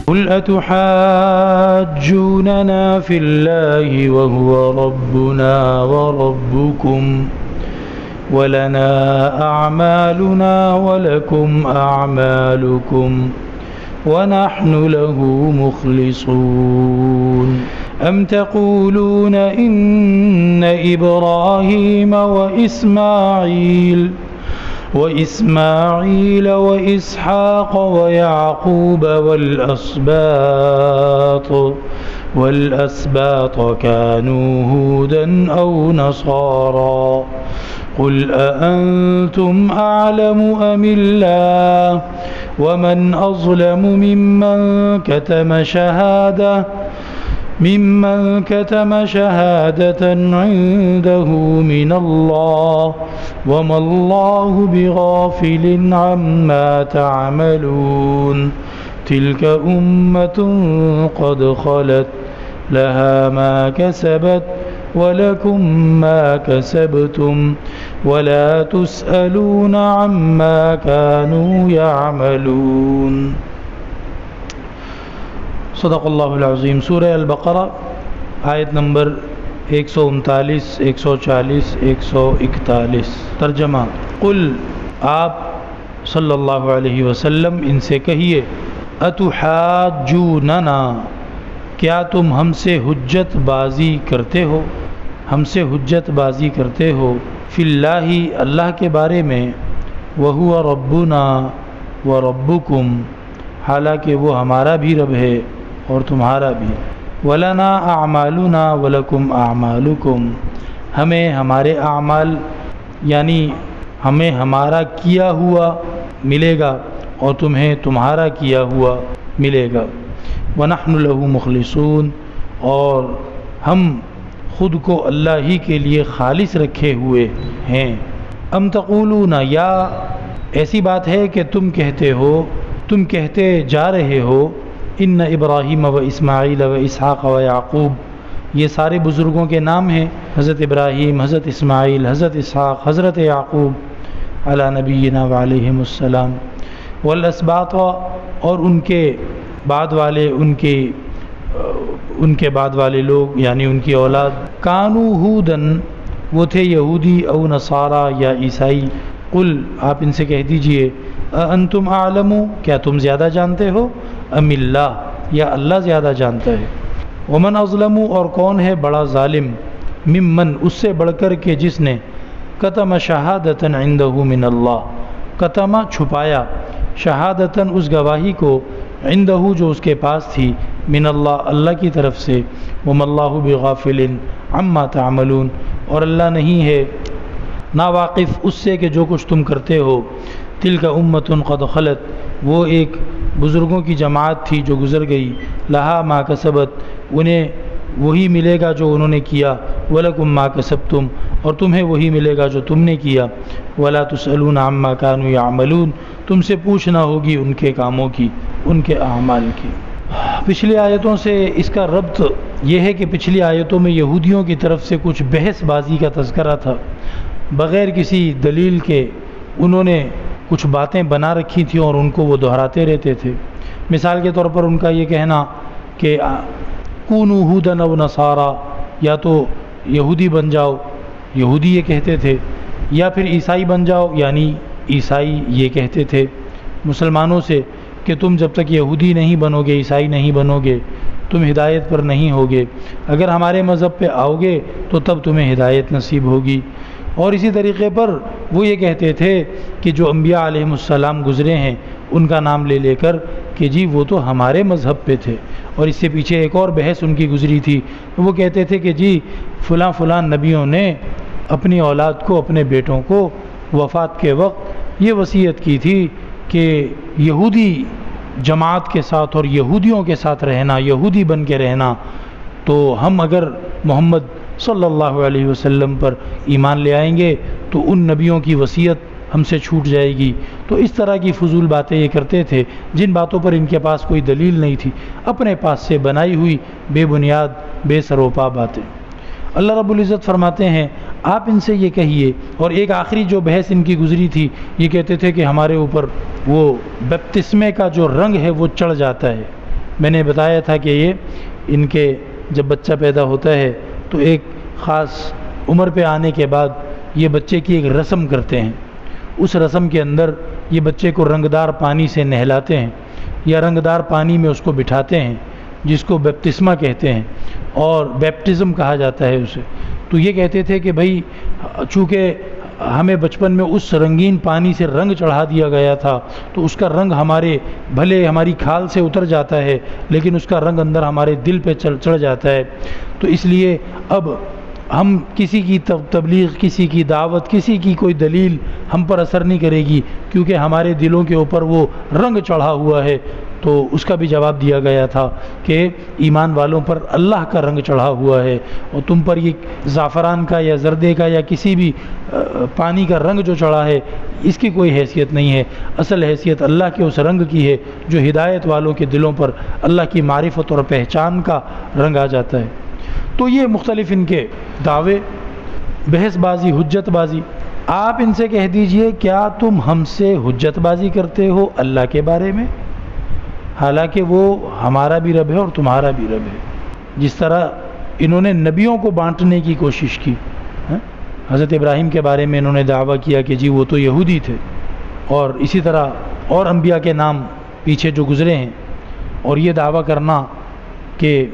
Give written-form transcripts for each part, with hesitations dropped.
قل أتحاجوننا في الله وهو ربنا وربكم ولنا أعمالنا ولكم أعمالكم ونحن له مخلصون أم تقولون إن إبراهيم وإسماعيل وإسحاق ويعقوب والأسباط كانوا هودا أو نصارى قل أأنتم أعلم أم الله ومن أظلم ممن كتم شهادة عنده من الله وما الله بغافل عما تعملون تلك أمة قد خلت لها ما كسبت ولكم ما كسبتم ولا تسألون عما كانوا يعملون. صدق اللہ العظیم. سورہ البقرہ آیت نمبر 139، 140، 141. ترجمہ: قل، آپ صلی اللہ علیہ وسلم ان سے کہیے، اتحاجوننا، کیا تم ہم سے حجت بازی کرتے ہو فی اللہ، اللہ کے بارے میں، وہو ربنا وربکم، حالانکہ وہ ہمارا بھی رب ہے اور تمہارا بھی، ولنا اعمالنا ولکم اعمالکم، ہمیں ہمارے اعمال یعنی ہمیں ہمارا کیا ہوا ملے گا اور تمہیں تمہارا کیا ہوا ملے گا. وَنَحْنُ لَهُ مُخْلِصُونَ، اور ہم خود کو اللہ ہی کے لیے خالص رکھے ہوئے ہیں. ام تقولون، یا ایسی بات ہے کہ تم کہتے جا رہے ہو، ان ابراہیم و اسماعیل و اسحاق و یعقوب، یہ سارے بزرگوں کے نام ہیں، حضرت ابراہیم، حضرت اسماعیل، حضرت اسحاق، حضرت یعقوب علی نبینا و علیہم السلام، والاسباط، اور ان کے بعد والے لوگ یعنی ان کی اولاد، کانوا ہودن، وہ تھے یہودی، او نصارا یا عیسائی. قل، آپ ان سے کہہ دیجئے، انتم اعلم، کیا تم زیادہ جانتے ہو، ام اللہ، یا اللہ زیادہ جانتا ہے. ومن اظلم، اور کون ہے بڑا ظالم، ممن، اس سے بڑھ کر کے جس نے، کتم شہادتن عنده من اللہ، کتم چھپایا، شہادتن اس گواہی کو، عنده جو اس کے پاس تھی، من اللہ اللہ کی طرف سے، وما اللہ بغافل عما تعملون، اور اللہ نہیں ہے ناواقف اس سے کہ جو کچھ تم کرتے ہو. تلک امۃ قد خلت، وہ ایک بزرگوں کی جماعت تھی جو گزر گئی، لہا ما کسبت، انہیں وہی ملے گا جو انہوں نے کیا، ولکم ما کسبتم، اور تمہیں وہی ملے گا جو تم نے کیا، ولا تسألون عما كانوا يعملون، تم سے پوچھنا ہوگی ان کے کاموں کی، ان کے اعمال کی. پچھلی آیتوں سے اس کا ربط یہ ہے کہ پچھلی آیتوں میں یہودیوں کی طرف سے کچھ بحث بازی کا تذکرہ تھا، بغیر کسی دلیل کے انہوں نے کچھ باتیں بنا رکھی تھیں اور ان کو وہ دہراتے رہتے تھے. مثال کے طور پر ان کا یہ کہنا کہ کونوا ہودن او نصارا، یا تو یہودی بن جاؤ، یہودی یہ کہتے تھے، یا پھر عیسائی بن جاؤ، یعنی عیسائی یہ کہتے تھے مسلمانوں سے کہ تم جب تک یہودی نہیں بنو گے، عیسائی نہیں بنو گے، تم ہدایت پر نہیں ہوگے، اگر ہمارے مذہب پہ آؤ گے تو تب تمہیں ہدایت نصیب ہوگی. اور اسی طریقے پر وہ یہ کہتے تھے کہ جو انبیاء علیہم السلام گزرے ہیں ان کا نام لے لے کر کہ جی وہ تو ہمارے مذہب پہ تھے. اور اس سے پیچھے ایک اور بحث ان کی گزری تھی، وہ کہتے تھے کہ جی فلاں فلاں نبیوں نے اپنی اولاد کو، اپنے بیٹوں کو وفات کے وقت یہ وصیت کی تھی کہ یہودی جماعت کے ساتھ اور یہودیوں کے ساتھ رہنا، یہودی بن کے رہنا، تو ہم اگر محمد صلی اللہ علیہ وسلم پر ایمان لے آئیں گے تو ان نبیوں کی وصیت ہم سے چھوٹ جائے گی. تو اس طرح کی فضول باتیں یہ کرتے تھے جن باتوں پر ان کے پاس کوئی دلیل نہیں تھی، اپنے پاس سے بنائی ہوئی بے بنیاد بے سروپا باتیں. اللہ رب العزت فرماتے ہیں آپ ان سے یہ کہیے. اور ایک آخری جو بحث ان کی گزری تھی، یہ کہتے تھے کہ ہمارے اوپر وہ بپتسمے کا جو رنگ ہے وہ چڑھ جاتا ہے، میں نے بتایا تھا کہ یہ ان کے جب بچہ پیدا ہوتا ہے تو ایک خاص عمر پہ آنے کے بعد یہ بچے کی ایک رسم کرتے ہیں. اس رسم کے اندر یہ بچے کو رنگدار پانی سے نہلاتے ہیں یا رنگدار پانی میں اس کو بٹھاتے ہیں، جس کو بیپتسمہ کہتے ہیں اور بیپٹزم کہا جاتا ہے اسے. تو یہ کہتے تھے کہ بھائی چونکہ ہمیں بچپن میں اس رنگین پانی سے رنگ چڑھا دیا گیا تھا تو اس کا رنگ ہمارے بھلے ہماری کھال سے اتر جاتا ہے لیکن اس کا رنگ اندر ہمارے دل پہ چڑھ جاتا ہے. تو اس لیے اب ہم کسی کی تبلیغ، کسی کی دعوت، کسی کی کوئی دلیل ہم پر اثر نہیں کرے گی کیونکہ ہمارے دلوں کے اوپر وہ رنگ چڑھا ہوا ہے. تو اس کا بھی جواب دیا گیا تھا کہ ایمان والوں پر اللہ کا رنگ چڑھا ہوا ہے اور تم پر یہ زعفران کا یا زردے کا یا کسی بھی پانی کا رنگ جو چڑھا ہے اس کی کوئی حیثیت نہیں ہے. اصل حیثیت اللہ کے اس رنگ کی ہے جو ہدایت والوں کے دلوں پر اللہ کی معرفت اور پہچان کا رنگ آ جاتا ہے. تو یہ مختلف ان کے دعوے، بحث بازی، حجت بازی. آپ ان سے کہہ دیجئے کیا تم ہم سے حجت بازی کرتے ہو اللہ کے بارے میں؟ حالانکہ وہ ہمارا بھی رب ہے اور تمہارا بھی رب ہے. جس طرح انہوں نے نبیوں کو بانٹنے کی کوشش کی. حضرت ابراہیم کے بارے میں انہوں نے دعویٰ کیا کہ جی وہ تو یہودی تھے، اور اسی طرح اور انبیاء کے نام پیچھے جو گزرے ہیں. اور یہ دعویٰ کرنا کہ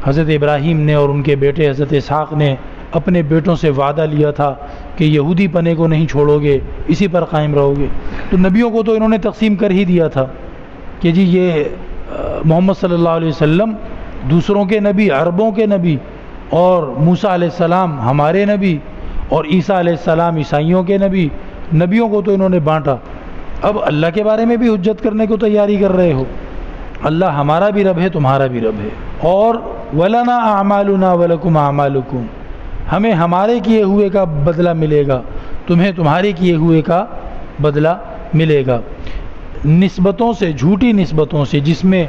حضرت ابراہیم نے اور ان کے بیٹے حضرت اسحاق نے اپنے بیٹوں سے وعدہ لیا تھا کہ یہودی پنے کو نہیں چھوڑو گے، اسی پر قائم رہو گے. تو نبیوں کو تو انہوں نے تقسیم کر ہی دیا تھا کہ جی یہ محمد صلی اللہ علیہ وسلم دوسروں کے نبی، عربوں کے نبی، اور موسیٰ علیہ السلام ہمارے نبی، اور عیسیٰ علیہ السلام عیسائیوں کے نبی. نبیوں کو تو انہوں نے بانٹا. اب اللہ کے بارے میں بھی حجت کرنے کو تیاری کر رہے ہو. اللہ ہمارا بھی رب ہے، تمہارا بھی رب ہے. اور وَلَنَا أَعْمَالُنَا وَلَكُمْ أَعْمَالُكُمْ، ہمیں ہمارے کیے ہوئے کا بدلہ ملے گا، تمہیں تمہارے کیے ہوئے کا بدلہ ملے گا. نسبتوں سے، جھوٹی نسبتوں سے جس میں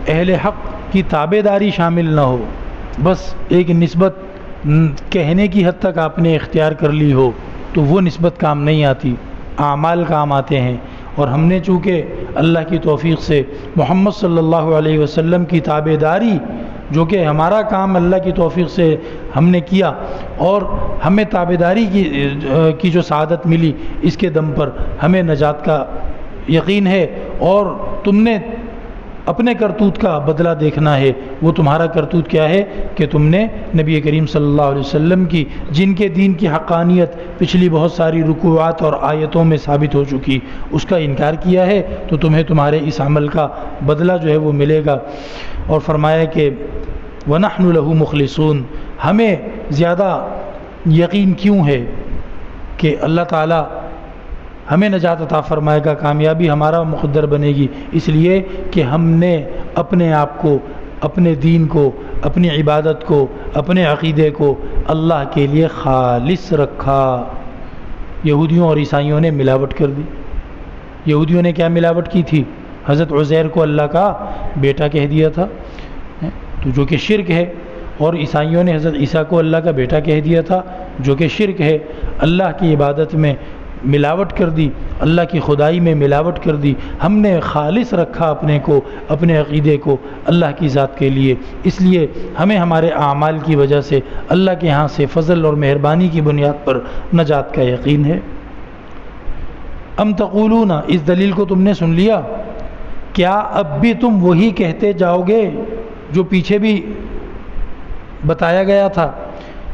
اہل حق کی تابع داری شامل نہ ہو، بس ایک نسبت کہنے کی حد تک آپ نے اختیار کر لی ہو تو وہ نسبت کام نہیں آتی، اعمال کام آتے ہیں. اور ہم نے چونکہ اللہ کی توفیق سے محمد صلی اللہ علیہ وسلم کی تابع داری، جو کہ ہمارا کام اللہ کی توفیق سے ہم نے کیا، اور ہمیں تابع داری کی جو سعادت ملی، اس کے دم پر ہمیں نجات کا یقین ہے. اور تم نے اپنے کرتوت کا بدلہ دیکھنا ہے. وہ تمہارا کرتوت کیا ہے کہ تم نے نبی کریم صلی اللہ علیہ وسلم کی، جن کے دین کی حقانیت پچھلی بہت ساری رکوعات اور آیتوں میں ثابت ہو چکی، اس کا انکار کیا ہے. تو تمہیں تمہارے اس عمل کا بدلہ جو ہے وہ ملے گا. اور فرمایا کہ وَنَحْنُ لَهُ مُخْلِصُونَ، ہمیں زیادہ یقین کیوں ہے کہ اللہ تعالیٰ ہمیں نجات عطا فرمائے گا، کامیابی ہمارا مقدر بنے گی، اس لیے کہ ہم نے اپنے آپ کو، اپنے دین کو، اپنی عبادت کو، اپنے عقیدے کو اللہ کے لیے خالص رکھا. یہودیوں اور عیسائیوں نے ملاوٹ کر دی. یہودیوں نے کیا ملاوٹ کی تھی؟ حضرت عزیر کو اللہ کا بیٹا کہہ دیا تھا، تو جو کہ شرک ہے. اور عیسائیوں نے حضرت عیسیٰ کو اللہ کا بیٹا کہہ دیا تھا، جو کہ شرک ہے. اللہ کی عبادت میں ملاوٹ کر دی، اللہ کی خدائی میں ملاوٹ کر دی. ہم نے خالص رکھا اپنے کو، اپنے عقیدے کو اللہ کی ذات کے لیے. اس لیے ہمیں ہمارے اعمال کی وجہ سے اللہ کے ہاں سے فضل اور مہربانی کی بنیاد پر نجات کا یقین ہے. ام تقولون، اس دلیل کو تم نے سن لیا، کیا اب بھی تم وہی کہتے جاؤ گے جو پیچھے بھی بتایا گیا تھا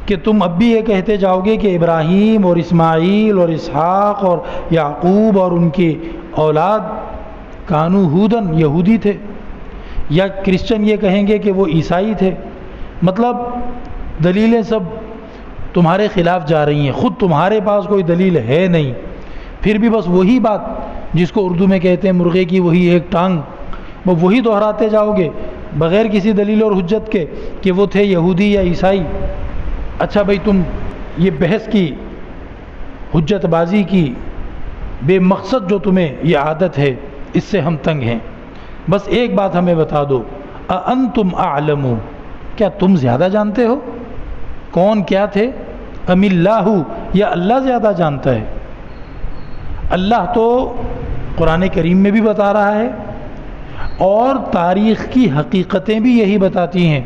کہ تم اب بھی یہ کہتے جاؤ گے کہ ابراہیم اور اسماعیل اور اسحاق اور یعقوب اور ان کی اولاد کانو ہودن، یہودی تھے، یا کرسچن یہ کہیں گے کہ وہ عیسائی تھے. مطلب دلیلیں سب تمہارے خلاف جا رہی ہیں، خود تمہارے پاس کوئی دلیل ہے نہیں، پھر بھی بس وہی بات جس کو اردو میں کہتے ہیں مرغے کی وہی ایک ٹانگ، وہ وہی دہراتے جاؤ گے بغیر کسی دلیل اور حجت کے کہ وہ تھے یہودی یا عیسائی. اچھا بھائی، تم یہ بحث کی، حجت بازی کی بے مقصد جو تمہیں یہ عادت ہے، اس سے ہم تنگ ہیں. بس ایک بات ہمیں بتا دو، اَأَنْتُمْ أَعْلَمُ، کیا تم زیادہ جانتے ہو کون کیا تھے؟ ام اللہ، یا اللہ زیادہ جانتا ہے؟ اللہ تو قرآن کریم میں بھی بتا رہا ہے، اور تاریخ کی حقیقتیں بھی یہی بتاتی ہیں.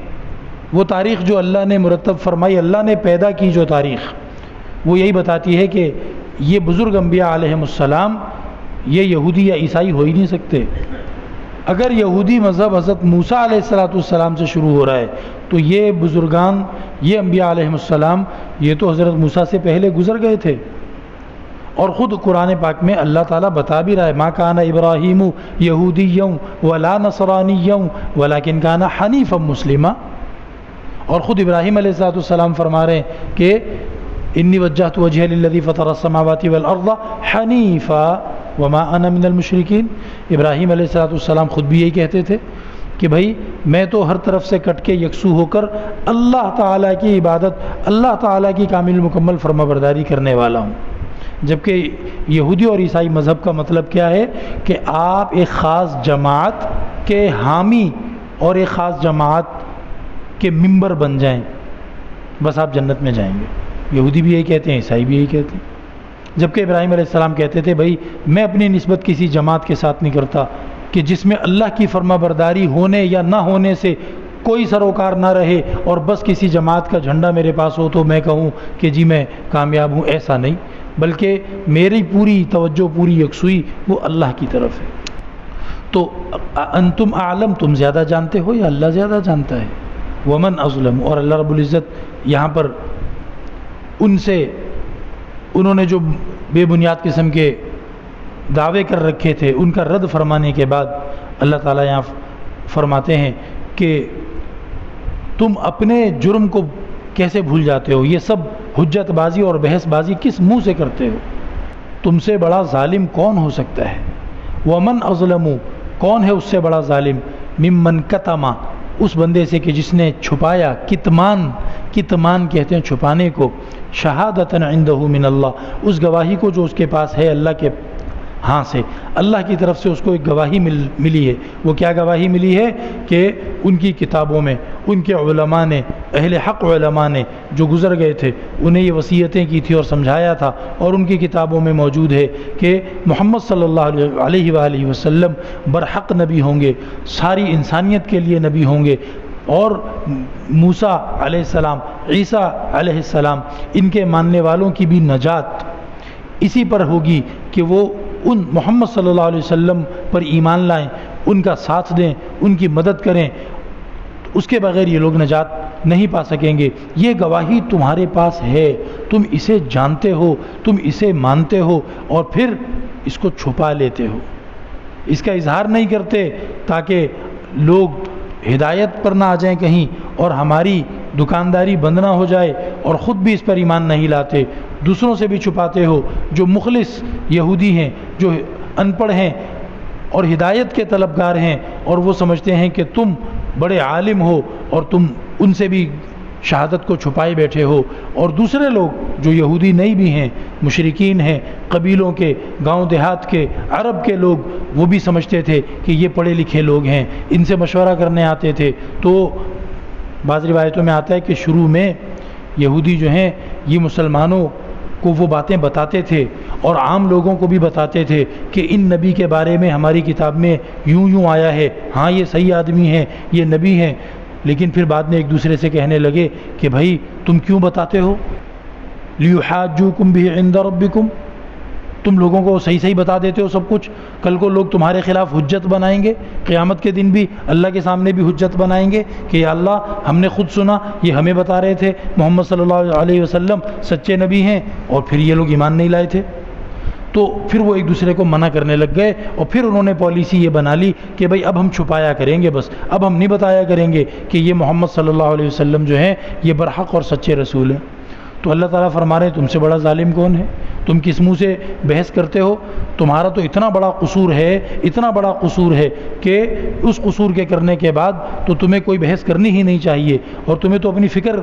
وہ تاریخ جو اللہ نے مرتب فرمائی، اللہ نے پیدا کی جو تاریخ، وہ یہی بتاتی ہے کہ یہ بزرگ انبیاء علیہم السلام یہ یہودی یا عیسائی ہو ہی نہیں سکتے. اگر یہودی مذہب حضرت موسیٰ علیہ السلام سے شروع ہو رہا ہے تو یہ بزرگان، یہ انبیاء علیہم السلام، یہ تو حضرت موسیٰ سے پہلے گزر گئے تھے. اور خود قرآن پاک میں اللہ تعالیٰ بتا بھی رہا ہے ما کان ابراہیم یہودیا ولا نصرانیا ولکن کان حنیفا مسلما. اور خود ابراہیم علیہ السلام فرما رہے ہیں کہ انی وجہت وجہی للذی فطر السماوات والارض حنیفا وما انا من المشرکین. ابراہیم علیہ السلام خود بھی یہی کہتے تھے کہ بھائی میں تو ہر طرف سے کٹ کے یکسو ہو کر اللہ تعالیٰ کی عبادت، اللہ تعالیٰ کی کامل مکمل فرما برداری کرنے والا ہوں. جبکہ یہودی اور عیسائی مذہب کا مطلب کیا ہے کہ آپ ایک خاص جماعت کے حامی اور ایک خاص جماعت کے ممبر بن جائیں، بس آپ جنت میں جائیں گے. یہودی بھی یہی کہتے ہیں، عیسائی بھی یہی کہتے ہیں. جبکہ ابراہیم علیہ السلام کہتے تھے بھائی میں اپنی نسبت کسی جماعت کے ساتھ نہیں کرتا کہ جس میں اللہ کی فرما برداری ہونے یا نہ ہونے سے کوئی سروکار نہ رہے اور بس کسی جماعت کا جھنڈا میرے پاس ہو تو میں کہوں کہ جی میں کامیاب ہوں. ایسا نہیں، بلکہ میری پوری توجہ، پوری یکسوئی وہ اللہ کی طرف ہے. تو انتم اعلم، تم زیادہ جانتے ہو یا اللہ زیادہ جانتا ہے؟ ومن اظلم، اور اللہ رب العزت یہاں پر ان سے، انہوں نے جو بے بنیاد قسم کے دعوے کر رکھے تھے ان کا رد فرمانے کے بعد اللہ تعالیٰ یہاں فرماتے ہیں کہ تم اپنے جرم کو کیسے بھول جاتے ہو؟ یہ سب حجت بازی اور بحث بازی کس منہ سے کرتے ہو؟ تم سے بڑا ظالم کون ہو سکتا ہے؟ ومن اظلم، کون ہے اس سے بڑا ظالم؟ ممن کتما، اس بندے سے کہ جس نے چھپایا، کتمان، کتمان کہتے ہیں چھپانے کو، شہادتن عندہ من اللہ، اس گواہی کو جو اس کے پاس ہے اللہ کے ہاں سے، اللہ کی طرف سے اس کو ایک گواہی ملی ہے. وہ کیا گواہی ملی ہے؟ کہ ان کی کتابوں میں ان کے علماء نے، اہل حق علماء نے جو گزر گئے تھے انہیں یہ وصیتیں کی تھی اور سمجھایا تھا، اور ان کی کتابوں میں موجود ہے کہ محمد صلی اللہ علیہ وآلہ وسلم برحق نبی ہوں گے، ساری انسانیت کے لیے نبی ہوں گے. اور موسیٰ علیہ السلام، عیسیٰ علیہ السلام، ان کے ماننے والوں کی بھی نجات اسی پر ہوگی کہ وہ ان محمد صلی اللہ علیہ وسلم پر ایمان لائیں، ان کا ساتھ دیں، ان کی مدد کریں. اس کے بغیر یہ لوگ نجات نہیں پا سکیں گے. یہ گواہی تمہارے پاس ہے، تم اسے جانتے ہو، تم اسے مانتے ہو، اور پھر اس کو چھپا لیتے ہو، اس کا اظہار نہیں کرتے تاکہ لوگ ہدایت پر نہ آ جائیں کہیں اور ہماری دکانداری بند نہ ہو جائے، اور خود بھی اس پر ایمان نہیں لاتے. دوسروں سے بھی چھپاتے ہو. جو مخلص یہودی ہیں، جو ان پڑھ ہیں اور ہدایت کے طلبگار ہیں، اور وہ سمجھتے ہیں کہ تم بڑے عالم ہو اور تم ان سے بھی شہادت کو چھپائے بیٹھے ہو. اور دوسرے لوگ جو یہودی نہیں بھی ہیں، مشرکین ہیں، قبیلوں کے، گاؤں دیہات کے، عرب کے لوگ، وہ بھی سمجھتے تھے کہ یہ پڑھے لکھے لوگ ہیں، ان سے مشورہ کرنے آتے تھے. تو بعض روایتوں میں آتا ہے کہ شروع میں یہودی جو ہیں یہ مسلمانوں کو وہ باتیں بتاتے تھے اور عام لوگوں کو بھی بتاتے تھے کہ ان نبی کے بارے میں ہماری کتاب میں یوں یوں آیا ہے، ہاں یہ صحیح آدمی ہیں، یہ نبی ہیں. لیکن پھر بعد میں ایک دوسرے سے کہنے لگے کہ بھائی تم کیوں بتاتے ہو؟ لیحاجوکم بہ عند ربکم، تم لوگوں کو صحیح صحیح بتا دیتے ہو سب کچھ، کل کو لوگ تمہارے خلاف حجت بنائیں گے، قیامت کے دن بھی اللہ کے سامنے بھی حجت بنائیں گے کہ یا اللہ ہم نے خود سنا، یہ ہمیں بتا رہے تھے محمد صلی اللہ علیہ وسلم سچے نبی ہیں، اور پھر یہ لوگ ایمان نہیں لائے تھے. تو پھر وہ ایک دوسرے کو منع کرنے لگ گئے، اور پھر انہوں نے پالیسی یہ بنا لی کہ بھائی اب ہم چھپایا کریں گے، بس اب ہم نہیں بتایا کریں گے کہ یہ محمد صلی اللہ علیہ وسلم جو ہیں یہ برحق اور سچے رسول ہیں. تو اللہ تعالیٰ فرما رہے ہیں تم سے بڑا ظالم کون ہے؟ تم کس منہ سے بحث کرتے ہو؟ تمہارا تو اتنا بڑا قصور ہے، اتنا بڑا قصور ہے کہ اس قصور کے کرنے کے بعد تو تمہیں کوئی بحث کرنی ہی نہیں چاہیے، اور تمہیں تو اپنی فکر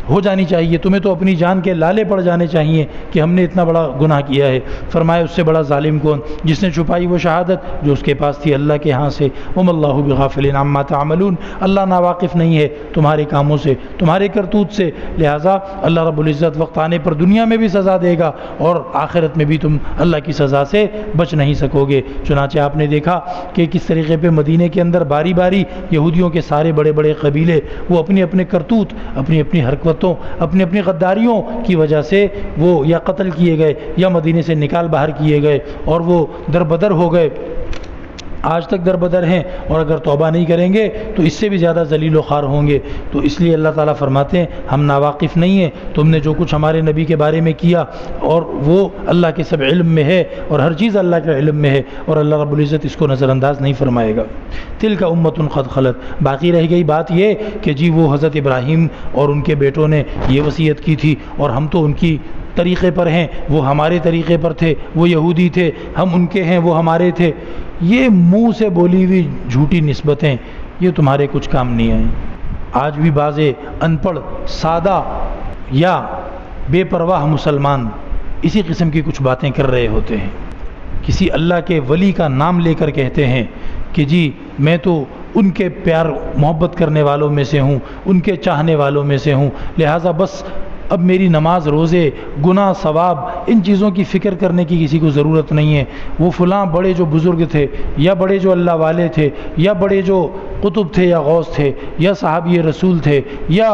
ہو جانی چاہیے، تمہیں تو اپنی جان کے لالے پڑ جانے چاہیے کہ ہم نے اتنا بڑا گناہ کیا ہے۔ فرمایا اس سے بڑا ظالم کون؟ جس نے چھپائی وہ شہادت جو اس کے پاس تھی اللہ کے ہاں سے۔ وَمَا اللَّهُ بِغَافِلٍ عَمَّا تَعْمَلُونَ، اللہ ناواقف نہیں ہے تمہارے کاموں سے، تمہارے کرتوت سے، لہٰذا اللہ رب العزت وقت آنے پر دنیا میں بھی سزا دے گا اور آخرت میں بھی تم اللہ کی سزا سے بچ نہیں سکو گے۔ چنانچہ آپ نے دیکھا کہ کس طریقے پہ مدینے کے اندر باری باری یہودیوں کے سارے بڑے بڑے قبیلے وہ اپنے اپنے کرتوت، اپنی اپنی حرکتوں، اپنی اپنی غداریوں کی وجہ سے وہ یا قتل کیے گئے یا مدینے سے نکال باہر کیے گئے اور وہ دربدر ہو گئے، آج تک دربدر ہیں، اور اگر توبہ نہیں کریں گے تو اس سے بھی زیادہ ذلیل و خوار ہوں گے۔ تو اس لیے اللہ تعالیٰ فرماتے ہیں ہم ناواقف نہیں ہیں، تم نے جو کچھ ہمارے نبی کے بارے میں کیا اور وہ اللہ کے سب علم میں ہے اور ہر چیز اللہ کے علم میں ہے اور اللہ رب العزت اس کو نظر انداز نہیں فرمائے گا۔ تلک امۃ قد خلت، باقی رہ گئی بات یہ کہ جی وہ حضرت ابراہیم اور ان کے بیٹوں نے یہ وصیت کی تھی اور ہم تو ان کی طریقے پر ہیں، وہ ہمارے طریقے پر تھے، وہ یہودی تھے، ہم ان کے ہیں، وہ ہمارے تھے۔ یہ منہ سے بولی ہوئی جھوٹی نسبتیں یہ تمہارے کچھ کام نہیں آئیں۔ آج بھی بعض ان پڑھ سادہ یا بے پرواہ مسلمان اسی قسم کی کچھ باتیں کر رہے ہوتے ہیں، کسی اللہ کے ولی کا نام لے کر کہتے ہیں کہ جی میں تو ان کے پیار محبت کرنے والوں میں سے ہوں، ان کے چاہنے والوں میں سے ہوں، لہٰذا بس اب میری نماز، روزے، گناہ، ثواب، ان چیزوں کی فکر کرنے کی کسی کو ضرورت نہیں ہے۔ وہ فلاں بڑے جو بزرگ تھے یا بڑے جو اللہ والے تھے یا بڑے جو قطب تھے یا غوث تھے یا صحابی رسول تھے یا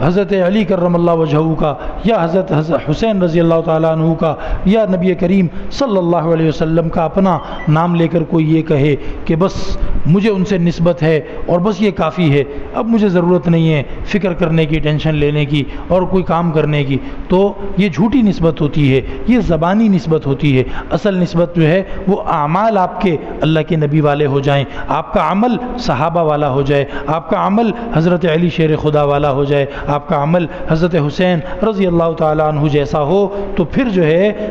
حضرت علی کرم اللہ وجہہ کا یا حضرت حسین رضی اللہ تعالیٰ عنہ کا یا نبی کریم صلی اللہ علیہ وسلم کا اپنا نام لے کر کوئی یہ کہے کہ بس مجھے ان سے نسبت ہے اور بس یہ کافی ہے، اب مجھے ضرورت نہیں ہے فکر کرنے کی، ٹینشن لینے کی اور کوئی کام کرنے کی، تو یہ جھوٹی نسبت ہوتی ہے، یہ زبانی نسبت ہوتی ہے۔ اصل نسبت جو ہے وہ اعمال آپ کے اللہ کے نبی والے ہو جائیں، آپ کا عمل صحابہ والا ہو جائے، آپ کا عمل حضرت علی شیر خدا والا ہو جائے، آپ کا عمل حضرت حسین رضی اللہ تعالیٰ عنہ جیسا ہو، تو پھر جو ہے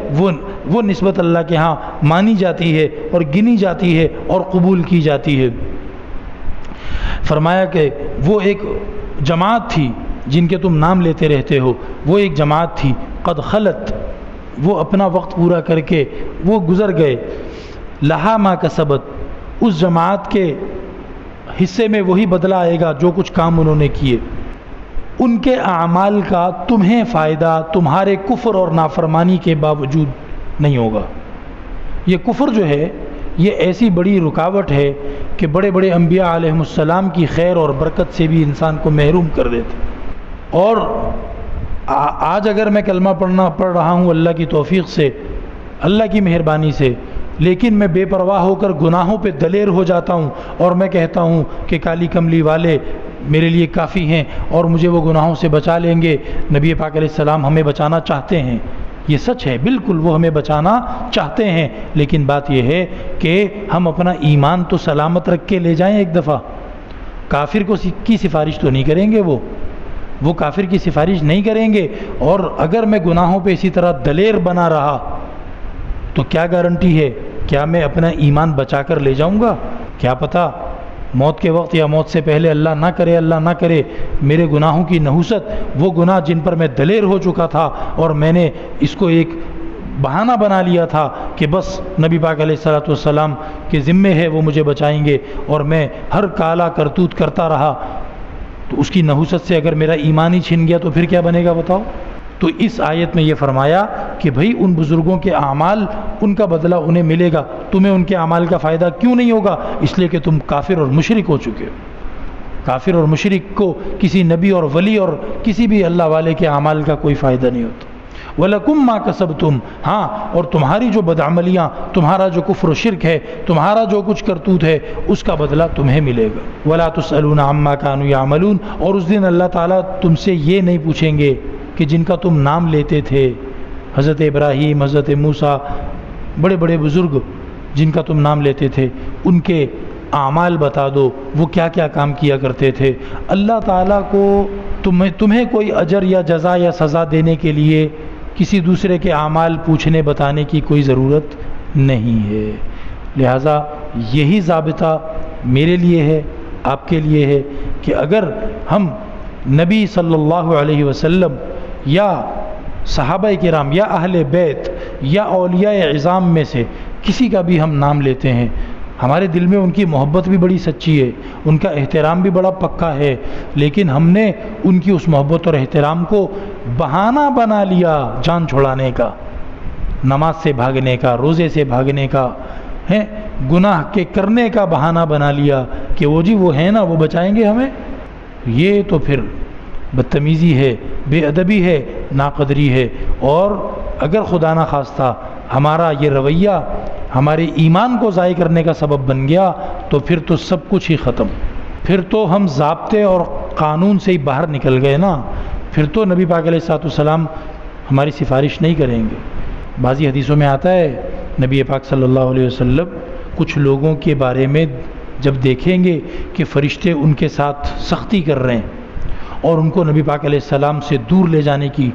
وہ نسبت اللہ کے ہاں مانی جاتی ہے اور گنی جاتی ہے اور قبول کی جاتی ہے۔ فرمایا کہ وہ ایک جماعت تھی جن کے تم نام لیتے رہتے ہو، وہ ایک جماعت تھی قد خلت، وہ اپنا وقت پورا کر کے وہ گزر گئے، لہا ما کسبت، اس جماعت کے حصے میں وہی بدلہ آئے گا جو کچھ کام انہوں نے کیے، ان کے اعمال کا تمہیں فائدہ تمہارے کفر اور نافرمانی کے باوجود نہیں ہوگا۔ یہ کفر جو ہے یہ ایسی بڑی رکاوٹ ہے کہ بڑے بڑے انبیاء علیہم السلام کی خیر اور برکت سے بھی انسان کو محروم کر دیتے، اور آج اگر میں کلمہ پڑھ رہا ہوں اللہ کی توفیق سے، اللہ کی مہربانی سے، لیکن میں بے پرواہ ہو کر گناہوں پہ دلیر ہو جاتا ہوں اور میں کہتا ہوں کہ کالی کملی والے میرے لیے کافی ہیں اور مجھے وہ گناہوں سے بچا لیں گے، نبی پاک علیہ السلام ہمیں بچانا چاہتے ہیں، یہ سچ ہے، بالکل وہ ہمیں بچانا چاہتے ہیں، لیکن بات یہ ہے کہ ہم اپنا ایمان تو سلامت رکھ کے لے جائیں۔ ایک دفعہ کافر کی سفارش تو نہیں کریں گے، وہ کافر کی سفارش نہیں کریں گے، اور اگر میں گناہوں پہ اسی طرح دلیر بنا رہا تو کیا گارنٹی ہے، کیا میں اپنا ایمان بچا کر لے جاؤں گا؟ کیا پتہ موت کے وقت یا موت سے پہلے اللہ نہ کرے میرے گناہوں کی نحوست، وہ گناہ جن پر میں دلیر ہو چکا تھا اور میں نے اس کو ایک بہانہ بنا لیا تھا کہ بس نبی پاک علیہ الصلوۃ والسلام کے ذمے ہے وہ مجھے بچائیں گے، اور میں ہر کالا کرتوت کرتا رہا، تو اس کی نحوست سے اگر میرا ایمان ہی چھن گیا تو پھر کیا بنے گا بتاؤ؟ تو اس آیت میں یہ فرمایا کہ بھئی ان بزرگوں کے اعمال، ان کا بدلہ انہیں ملے گا، تمہیں ان کے اعمال کا فائدہ کیوں نہیں ہوگا؟ اس لیے کہ تم کافر اور مشرک ہو چکے ہو۔ کافر اور مشرک کو کسی نبی اور ولی اور کسی بھی اللہ والے کے اعمال کا کوئی فائدہ نہیں ہوتا۔ وَلَكُمْ مَا كَسَبْتُمْ، ہاں اور تمہاری جو بدعملیاں، تمہارا جو کفر و شرک ہے، تمہارا جو کچھ کرتوت ہے، اس کا بدلہ تمہیں ملے گا۔ وَلَا تُسْأَلُونَ عَمَّا كَانُوا يَعْمَلُونَ، اور اس دن اللہ تعالیٰ تم سے یہ نہیں پوچھیں گے کہ جن کا تم نام لیتے تھے، حضرت ابراہیم، حضرت موسیٰ، بڑے بڑے بزرگ جن کا تم نام لیتے تھے، ان کے اعمال بتا دو، وہ کیا کیا کام کیا کرتے تھے۔ اللہ تعالیٰ کو تمہیں کوئی اجر یا جزا یا سزا دینے کے لیے کسی دوسرے کے اعمال پوچھنے بتانے کی کوئی ضرورت نہیں ہے، لہٰذا یہی ضابطہ میرے لیے ہے، آپ کے لیے ہے کہ اگر ہم نبی صلی اللہ علیہ وسلم یا صحابہ کرام یا اہل بیت یا اولیاء عظام میں سے کسی کا بھی ہم نام لیتے ہیں، ہمارے دل میں ان کی محبت بھی بڑی سچی ہے، ان کا احترام بھی بڑا پکا ہے، لیکن ہم نے ان کی اس محبت اور احترام کو بہانہ بنا لیا جان چھڑانے کا، نماز سے بھاگنے کا، روزے سے بھاگنے کا، گناہ کے کرنے کا بہانہ بنا لیا کہ وہ جی وہ ہیں نا، وہ بچائیں گے ہمیں۔ یہ تو پھر بدتمیزی ہے، بے ادبی ہے، ناقدری ہے، اور اگر خدا نہ خواستہ ہمارا یہ رویہ ہمارے ایمان کو ضائع کرنے کا سبب بن گیا تو پھر تو سب کچھ ہی ختم، پھر تو ہم ضابطے اور قانون سے ہی باہر نکل گئے نا، پھر تو نبی پاک علیہ السلام ہماری سفارش نہیں کریں گے۔ بعضی حدیثوں میں آتا ہے نبی پاک صلی اللہ علیہ وسلم کچھ لوگوں کے بارے میں جب دیکھیں گے کہ فرشتے ان کے ساتھ سختی کر رہے ہیں اور ان کو نبی پاک علیہ السلام سے دور لے جانے کی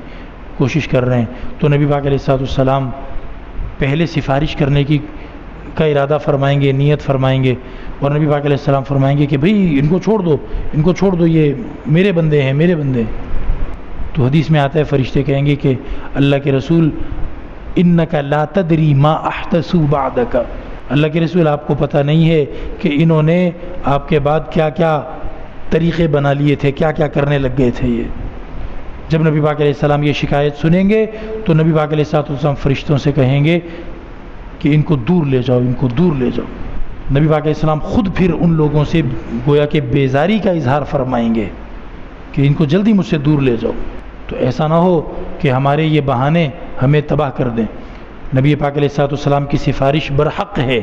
کوشش کر رہے ہیں، تو نبی پاک علیہ السلام پہلے سفارش کرنے کا ارادہ فرمائیں گے، نیت فرمائیں گے، اور نبی پاک علیہ السلام فرمائیں گے کہ بھئی ان کو چھوڑ دو، یہ میرے بندے ہیں، میرے بندے۔ تو حدیث میں آتا ہے فرشتے کہیں گے کہ اللہ کے رسول انک لا تدری ما احدثوا بعدک، اللہ کے رسول آپ کو پتہ نہیں ہے کہ انہوں نے آپ کے بعد کیا کیا طریقے بنا لیے تھے، کیا کیا کرنے لگ گئے تھے۔ یہ جب نبی پاک علیہ السلام یہ شکایت سنیں گے تو نبی پاک علیہ السلام فرشتوں سے کہیں گے کہ ان کو دور لے جاؤ، ان کو دور لے جاؤ۔ نبی پاک علیہ السلام خود پھر ان لوگوں سے گویا کہ بیزاری کا اظہار فرمائیں گے کہ ان کو جلدی مجھ سے دور لے جاؤ۔ تو ایسا نہ ہو کہ ہمارے یہ بہانے ہمیں تباہ کر دیں۔ نبی پاک علیہ السلام کی سفارش برحق ہے،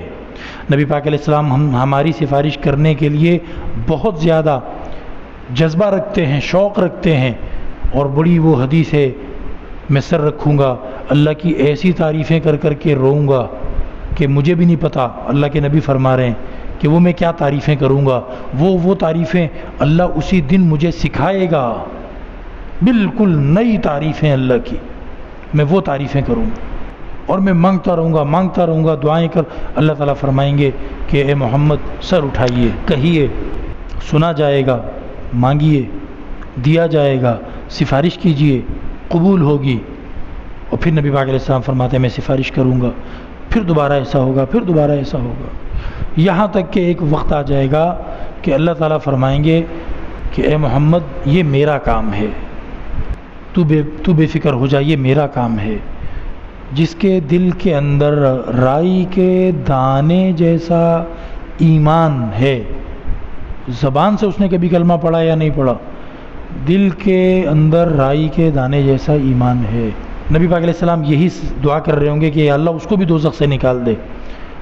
نبی پاک علیہ السلام ہماری سفارش کرنے کے لیے بہت زیادہ جذبہ رکھتے ہیں، شوق رکھتے ہیں، اور بڑی وہ حدیث ہے میں سر رکھوں گا اللہ کی ایسی تعریفیں کر کر کے روؤں گا کہ مجھے بھی نہیں پتہ، اللہ کے نبی فرما رہے ہیں کہ وہ میں کیا تعریفیں کروں گا، وہ تعریفیں اللہ اسی دن مجھے سکھائے گا، بالکل نئی تعریفیں اللہ کی، میں وہ تعریفیں کروں گا اور میں مانگتا رہوں گا دعائیں کر۔ اللہ تعالیٰ فرمائیں گے کہ اے محمد سر اٹھائیے، کہیے، سنا جائے گا، مانگیے دیا جائے گا، سفارش کیجئے قبول ہوگی۔ اور پھر نبی پاک علیہ السلام فرماتے ہیں میں سفارش کروں گا، پھر دوبارہ ایسا ہوگا، پھر دوبارہ ایسا ہوگا، یہاں تک کہ ایک وقت آ جائے گا کہ اللہ تعالیٰ فرمائیں گے کہ اے محمد یہ میرا کام ہے، تو بے فکر ہو جا، یہ میرا کام ہے۔ جس کے دل کے اندر رائی کے دانے جیسا ایمان ہے، زبان سے اس نے کبھی کلمہ پڑھا یا نہیں پڑھا، دل کے اندر رائی کے دانے جیسا ایمان ہے، نبی پاک علیہ السلام یہی دعا کر رہے ہوں گے کہ اللہ اس کو بھی دوزخ سے نکال دے۔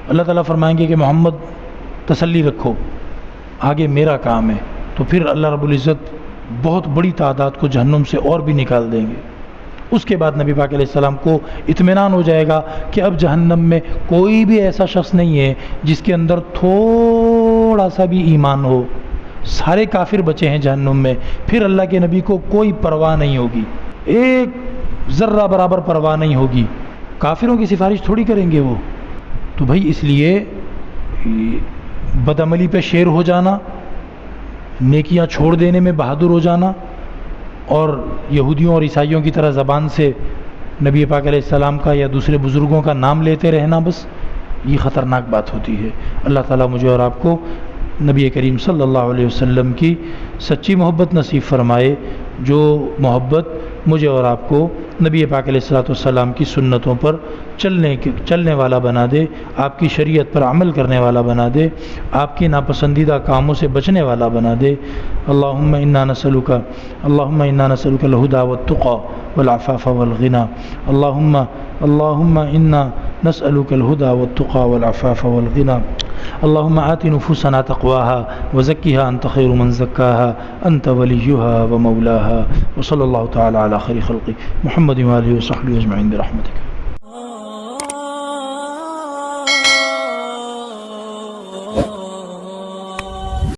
اللہ تعالیٰ فرمائیں گے کہ محمد تسلی رکھو، آگے میرا کام ہے۔ تو پھر اللہ رب العزت بہت بڑی تعداد کو جہنم سے اور بھی نکال دیں گے۔ اس کے بعد نبی پاک علیہ السلام کو اطمینان ہو جائے گا کہ اب جہنم میں کوئی بھی ایسا شخص نہیں ہے جس کے اندر تھوڑا سا بھی ایمان ہو، سارے کافر بچے ہیں جہنم میں۔ پھر اللہ کے نبی کو کوئی پرواہ نہیں ہوگی، ایک ذرہ برابر پرواہ نہیں ہوگی، کافروں کی سفارش تھوڑی کریں گے وہ۔ تو بھائی اس لیے بدعملی پہ شیر ہو جانا، نیکیاں چھوڑ دینے میں بہادر ہو جانا، اور یہودیوں اور عیسائیوں کی طرح زبان سے نبی پاک علیہ السلام کا یا دوسرے بزرگوں کا نام لیتے رہنا، بس یہ خطرناک بات ہوتی ہے۔ اللہ تعالیٰ مجھے اور آپ کو نبی کریم صلی اللہ علیہ وسلم کی سچی محبت نصیب فرمائے، جو محبت مجھے اور آپ کو نبی پاک علیہ السلام کی سنتوں پر چلنے والا بنا دے، آپ کی شریعت پر عمل کرنے والا بنا دے، آپ کی ناپسندیدہ کاموں سے بچنے والا بنا دے۔ اللہم انا نسألک الہدی والتقی والعفاف والغنی، اللہم انا نسألک الہدی والتقی والعفاف والغنی، اللہم آت نفوسنا تقواها وزکها انت خیر من زکاها انت ولیها ومولاها، وصلی اللہ تعالی علی خیر خلقی محمد وآلہ وصحبہ اجمعین برحمتک۔